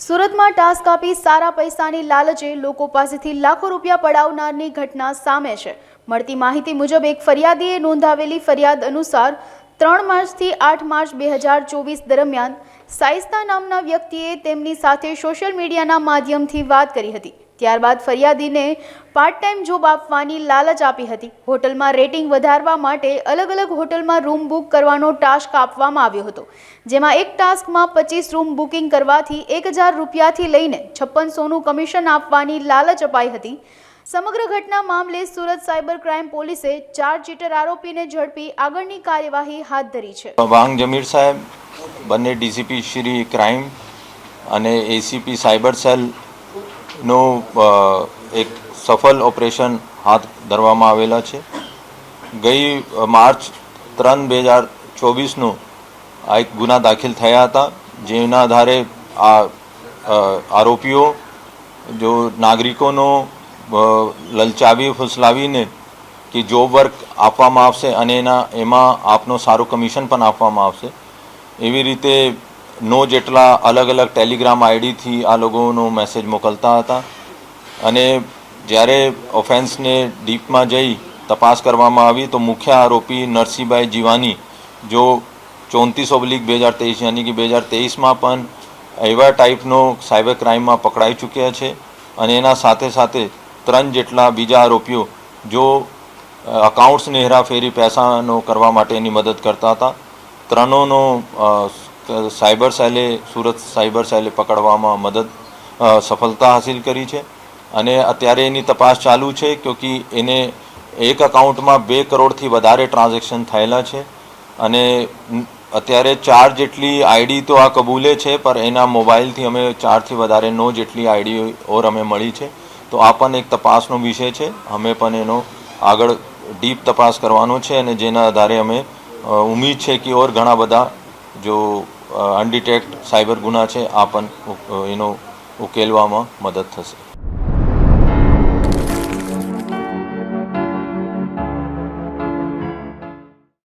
સુરતમાં ટાસ્ક આપી સારા પૈસાની લાલચે લોકો પાસેથી લાખો રૂપિયા પડાવનારની ઘટના સામે છે। મળતી માહિતી મુજબ એક ફરિયાદીએ નોંધાવેલી ફરિયાદ અનુસાર 3 માર્ચથી 8 માર્ચ 2024 દરમિયાન સાઇસ્તા નામના વ્યક્તિએ તેમની સાથે સોશિયલ મીડિયાના માધ્યમથી વાત કરી હતી। ત્યારબાદ ફરિયાદીને પાર્ટ ટાઈમ જોબ આપવાની લાલચ આપી હતી। હોટલમાં રેટિંગ વધારવા માટે અલગ અલગ હોટલમાં રૂમ બુક કરવાનો ટાસ્ક આપવામાં આવ્યો હતો, જેમાં એક ટાસ્કમાં 25 રૂમ બુકિંગ કરવાથી 1000 રૂપિયાથી લઈને 5600નું કમિશન આપવાની લાલચ અપાઈ હતી। સમગ્ર ઘટના મામલે સુરત સાયબર ક્રાઇમ પોલીસે 4 ચીટર આરોપીને ઝડપી આગળની કાર્યવાહી હાથ ધરી છે। વાંગ જમીર સાહેબ બંને ડીસીપી શ્રી ક્રાઇમ અને એસીપી સાયબર સેલ નો એક સફળ ઓપરેશન હાથ ધરવામાં આવેલા છે। ગઈ માર્ચ 3, 2024નું આ એક ગુના દાખલ થયા હતા, જેના આધારે આ આરોપીઓ જો નાગરિકોનો લલચાવી ફુસલાવીને કે જોબ વર્ક આપવામાં આવશે અને એમાં આપનો સારું કમિશન પણ આપવામાં આવશે, એવી રીતે 9 જેટલા અલગ અલગ ટેલિગ્રામ આઈડીથી આ લોકોનો મેસેજ મોકલતા હતા। અને જ્યારે ઓફેન્સને ડીપમાં જઈ તપાસ કરવામાં આવી તો મુખ્ય આરોપી નરસિંહભાઈ જીવાની જો 34/2023 યાની કે 2023માં પણ એવા ટાઈપનો સાયબર ક્રાઇમમાં પકડાઈ ચૂક્યા છે। અને એના સાથે સાથે 3 જેટલા બીજા આરોપીઓ જો અકાઉન્ટ્સને હેરાફેરી પૈસાનો કરવા માટેની મદદ કરતા હતા। ત્રણોનો સાયબર સેલે સુરત સાયબર સેલે પકડવામાં સફળતા હાસિલ કરી છે અને અત્યારે એની તપાસ ચાલુ છે, ક્યોંકિ એને એક અકાઉન્ટમાં 2 કરોડથી વધારે ટ્રાન્ઝેક્શન થયેલા છે અને અત્યારે 4 જેટલી આઈડી તો આ કબૂલે છે, પણ એના મોબાઈલથી અમે 4થી વધારે 9 જેટલી આઈડી ઓર અમે મળી છે। તો આ પણ એક તપાસનો વિષય છે। અમે પણ એનો આગળ ડીપ તપાસ કરવાનો છે અને જેના આધારે અમે ઉમ્મીદ છે કે ઓર ઘણા બધા જો અનડિટેક્ટ સાયબર ગુના છે આ પણ એનો ઉકેલવામાં મદદ થશે।